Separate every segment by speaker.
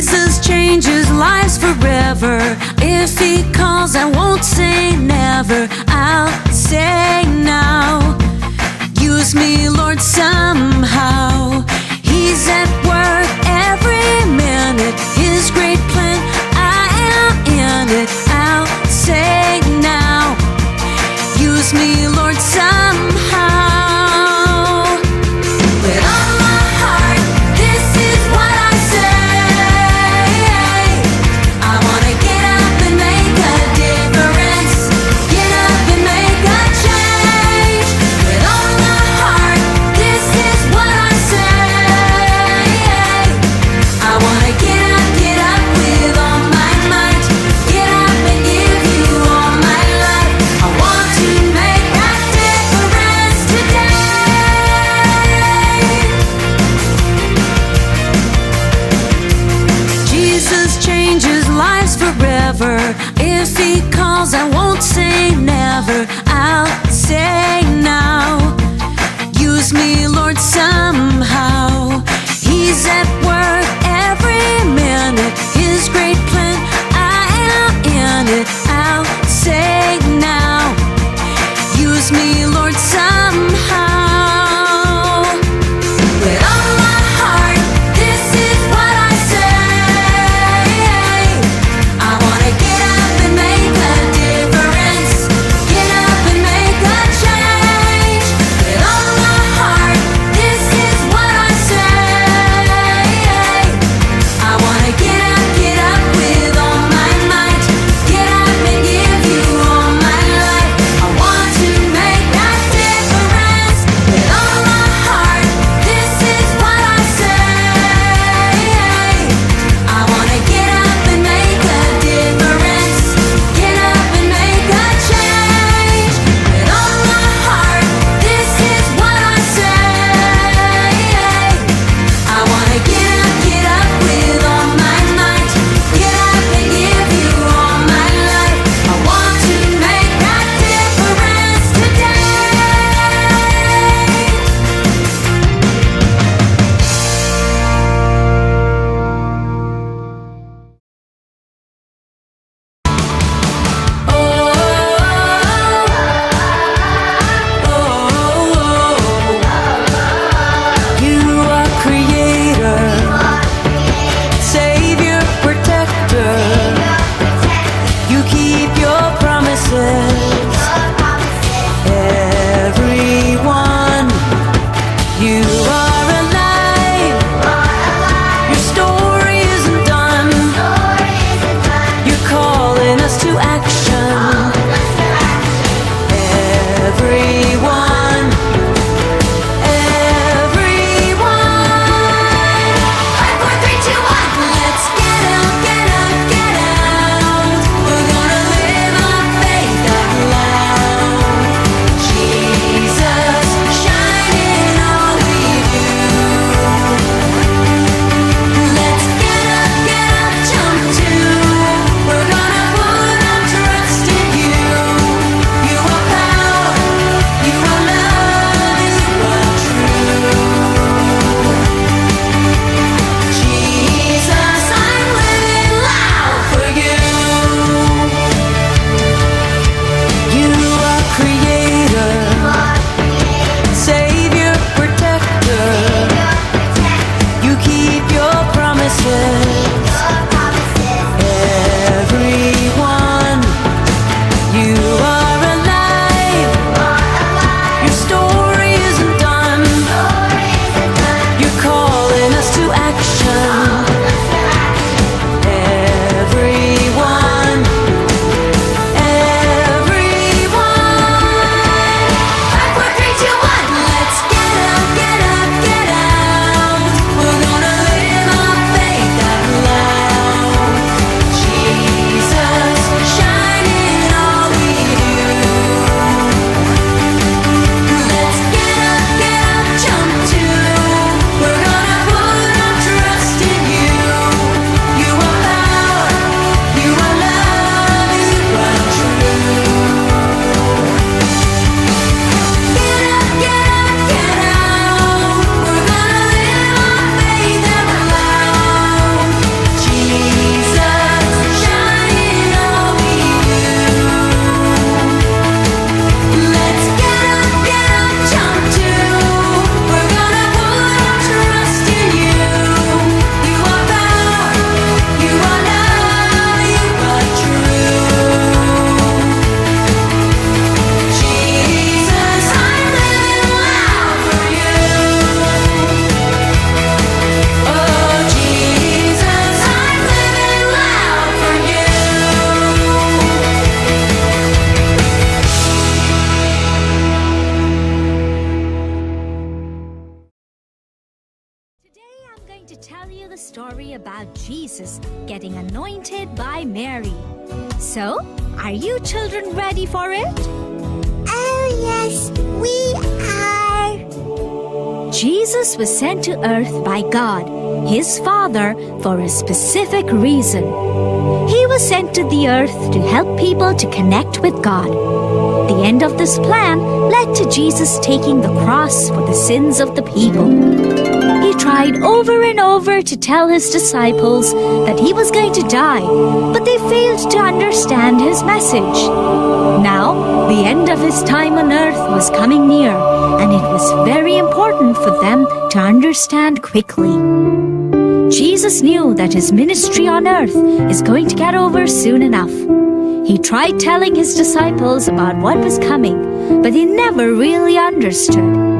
Speaker 1: Jesus changes lives forever. If he calls, I won't say never. I'll say now. Use me, Lord, somehow. He's at work every minute. His great plan, I am in it. I'll say now. Use me, Lord, somehow. With all my heart, this is what I say. I wanna get up and make a difference. Get up and make a change. With all my heart, this is what I say. I wanna get up with all my might. Get up and give you all my life. I want to make a difference today. Jesus changes lives forever. If he calls, I won't say never. I'll say now. Use me, Lord, somehow. He's at work every minute. His great plan, I am in it. I'll say now. Use me, Lord, somehow. With all my heart, this is what I say. I wanna get up and make a difference. Get up and make a change. With all my heart, this is what I say. going to tell you the story about Jesus getting anointed by Mary. So, are you children ready for it?
Speaker 2: Oh, yes, we are.
Speaker 1: Jesus was sent to earth by God, his Father, for a specific reason. He was sent to the earth to help people to connect with God. The end of this plan led to Jesus taking the cross for the sins of the people. He tried over and over to tell his disciples that he was going to die, but they failed to understand his message. Now, the end of his time on earth was coming near, and it was very important for them to understand quickly. Jesus knew that his ministry on earth is going to get over soon enough. He tried telling his disciples about what was coming, but they never really understood.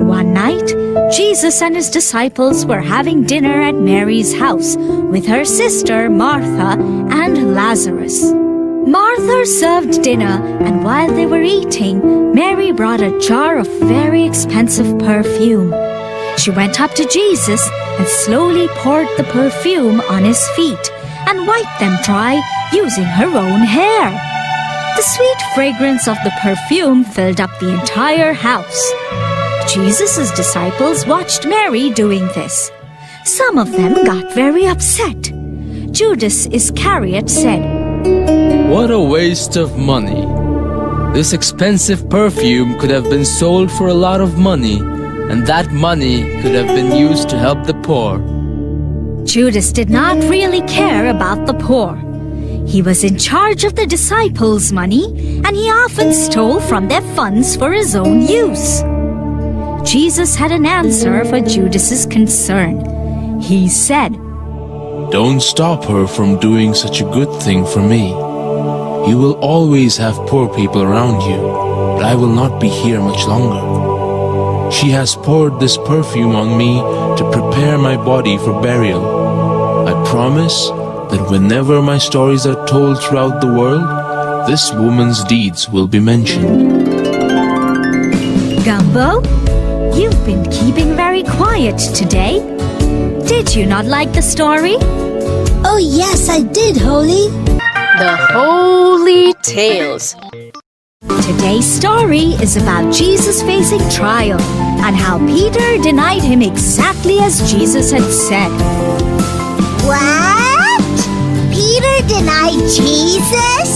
Speaker 1: One night, Jesus and his disciples were having dinner at Mary's house with her sister Martha and Lazarus. Martha served dinner, and while they were eating, Mary brought a jar of very expensive perfume. She went up to Jesus and slowly poured the perfume on his feet and wiped them dry using her own hair. The sweet fragrance of the perfume filled up the entire house. Jesus' disciples watched Mary doing this. Some of them got very upset. Judas Iscariot said,
Speaker 3: "What a waste of money. This expensive perfume could have been sold for a lot of money, and that money could have been used to help the poor."
Speaker 1: Judas did not really care about the poor. He was in charge of the disciples' money, and he often stole from their funds for his own use. Jesus had an answer for Judas's concern. He said,
Speaker 4: "Don't stop her from doing such a good thing for me. You will always have poor people around you, but I will not be here much longer. She has poured this perfume on me to prepare my body for burial. I promise that whenever my stories are told throughout the world, this woman's deeds will be mentioned."
Speaker 1: Gumbo, you've been keeping very quiet today. Did you not like the story?
Speaker 2: Oh, yes, I did, Holy.
Speaker 5: The Holy Tales.
Speaker 1: Today's story is about Jesus facing trial and how Peter denied him exactly as Jesus had said.
Speaker 2: What? Peter denied Jesus?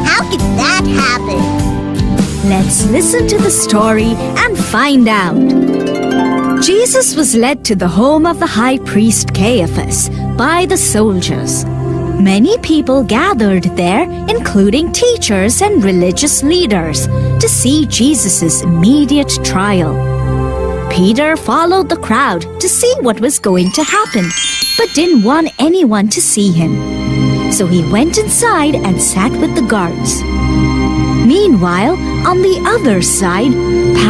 Speaker 2: How could that happen?
Speaker 1: Let's listen to the story and find out. Jesus was led to the home of the high priest Caiaphas by the soldiers. Many people gathered there, including teachers and religious leaders, to see Jesus' immediate trial. Peter followed the crowd to see what was going to happen, but didn't want anyone to see him. So he went inside and sat with the guards. Meanwhile, on the other side,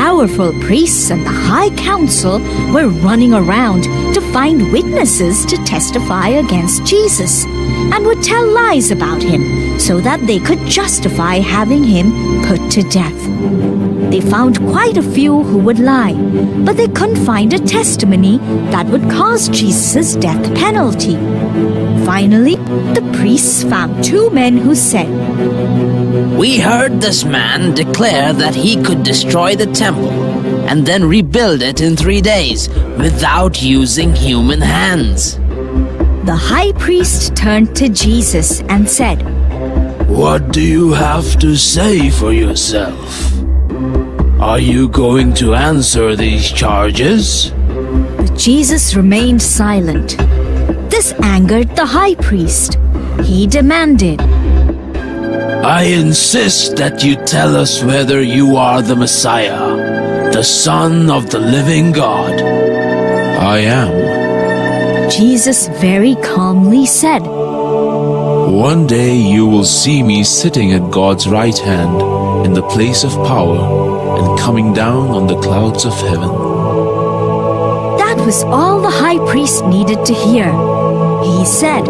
Speaker 1: powerful priests and the high council were running around to find witnesses to testify against Jesus and would tell lies about him so that they could justify having him put to death. They found quite a few who would lie, but they couldn't find a testimony that would cause Jesus' death penalty. Finally, the priests found two men who said,
Speaker 6: "We heard this man declare that he could destroy the temple and then rebuild it in 3 days without using human hands."
Speaker 1: The high priest turned to Jesus and said,
Speaker 4: "What do you have to say for yourself? Are you going to answer these charges?"
Speaker 1: But Jesus remained silent. This angered the high priest. He demanded,
Speaker 4: "I insist that you tell us whether you are the Messiah, the Son of the living God." "I am."
Speaker 1: Jesus very calmly said,
Speaker 4: "One day you will see me sitting at God's right hand in the place of power and coming down on the clouds of heaven."
Speaker 1: That was all the high priest needed to hear. He said,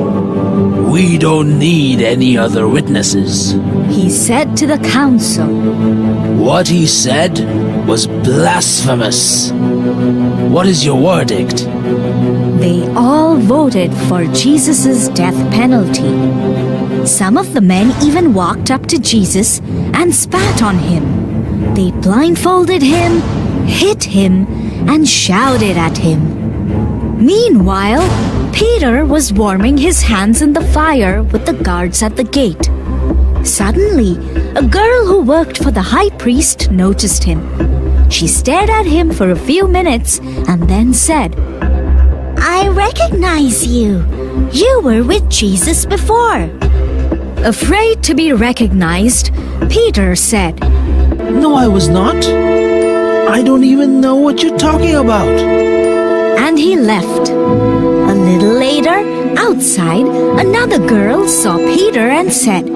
Speaker 6: "We don't need any other witnesses."
Speaker 1: He said to the council,
Speaker 6: What he said was blasphemous. What is your verdict?
Speaker 7: They all voted for Jesus' death penalty. Some of the men even walked up to Jesus and spat on him. They blindfolded him, hit him, and shouted at him. Meanwhile, Peter was warming his hands in the fire with the guards at the gate. Suddenly, a girl who worked for the high priest noticed him. She stared at him for a few minutes and then said,
Speaker 2: I recognize you. You were with Jesus before.
Speaker 7: Afraid to be recognized, Peter said,
Speaker 6: No, I was not. I don't even know what you're talking about.
Speaker 7: and he left. A little later, outside, another girl saw Peter and said,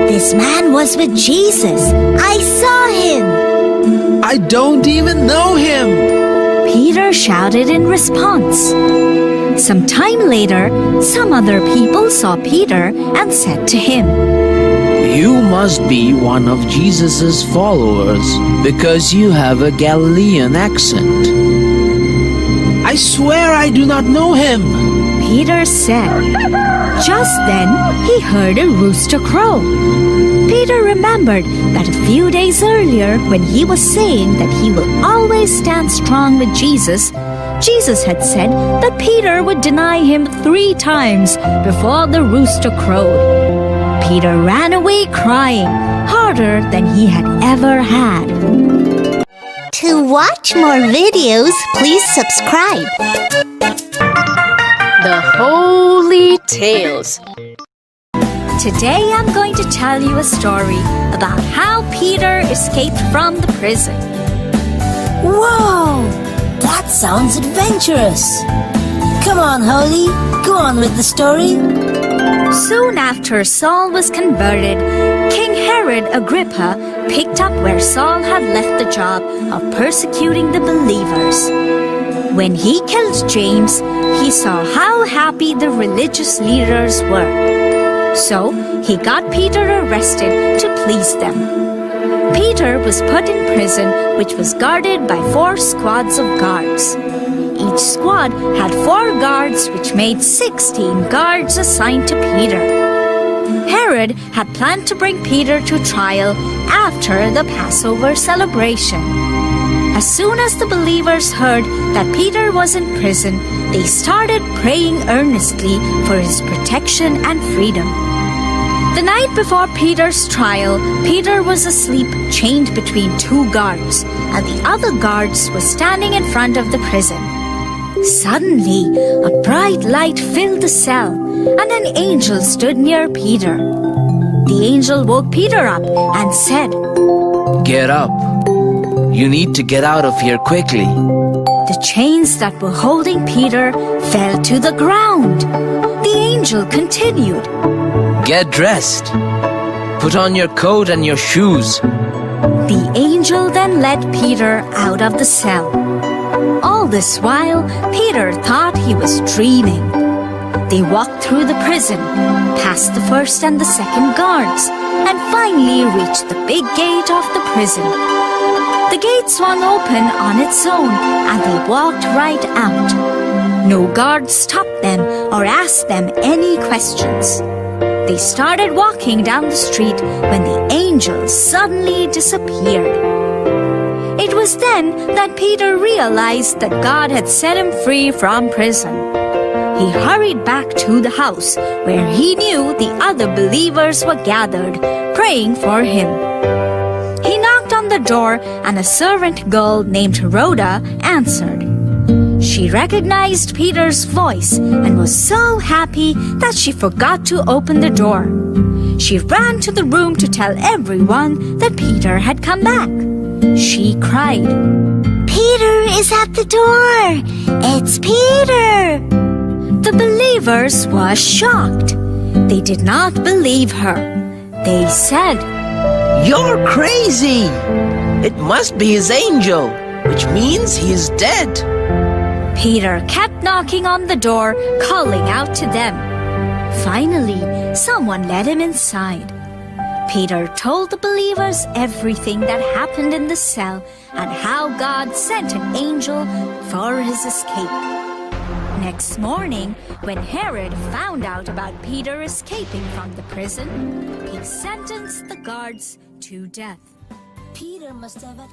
Speaker 2: This man was with Jesus. I saw him.
Speaker 6: I don't even know him.
Speaker 7: Peter shouted in response. Some time later, some other people saw Peter and said to him,
Speaker 6: You must be one of Jesus' followers because you have a Galilean accent. I swear I do not know him.
Speaker 7: Peter said. Just then, he heard a rooster crow. Peter remembered that a few days earlier, when he was saying that he will always stand strong with Jesus, Jesus had said that Peter would deny him 3 times before the rooster crowed. Peter ran away crying, harder than he had ever had.
Speaker 2: To watch more videos, please subscribe.
Speaker 5: The Holy Tales.
Speaker 7: Today I'm going to tell you a story about how Peter escaped from the prison.
Speaker 8: Whoa! That sounds adventurous. Come on, Holy, go on with the story.
Speaker 7: Soon after Saul was converted, King Herod Agrippa picked up where Saul had left the job of persecuting the believers. When he killed James, he saw how happy the religious leaders were. So he got Peter arrested to please them. Peter was put in prison, which was guarded by 4 squads of guards. Each squad had 4 guards, which made 16 guards assigned to Peter. Herod had planned to bring Peter to trial after the Passover celebration. As soon as the believers heard that Peter was in prison, they started praying earnestly for his protection and freedom. The night before Peter's trial, Peter was asleep chained between 2 guards, and the other guards were standing in front of the prison. Suddenly, a bright light filled the cell, and an angel stood near Peter. The angel woke Peter up and said,
Speaker 6: Get up. You need to get out of here quickly.
Speaker 7: The chains that were holding Peter fell to the ground. The angel continued,
Speaker 6: Get dressed. Put on your coat and your shoes.
Speaker 7: The angel then led Peter out of the cell. All this while, Peter thought he was dreaming. They walked through the prison, past the first and the second guards, and finally reached the big gate of the prison. The gate swung open on its own, and they walked right out. No guards stopped them or asked them any questions. They started walking down the street when the angel suddenly disappeared. It was then that Peter realized that God had set him free from prison. He hurried back to the house where he knew the other believers were gathered, praying for him. He knocked on the door, and a servant girl named Rhoda answered. She recognized Peter's voice and was so happy that she forgot to open the door. She ran to the room to tell everyone that Peter had come back. She cried,
Speaker 2: Peter is at the door. It's Peter.
Speaker 7: The believers were shocked. They did not believe her. They said,
Speaker 6: You're crazy. It must be his angel, which means he is dead.
Speaker 7: Peter kept knocking on the door, calling out to them. Finally, someone led him inside. Peter told the believers everything that happened in the cell and how God sent an angel for his escape. Next morning, when Herod found out about Peter escaping from the prison, he sentenced the guards to death.
Speaker 8: Peter must have had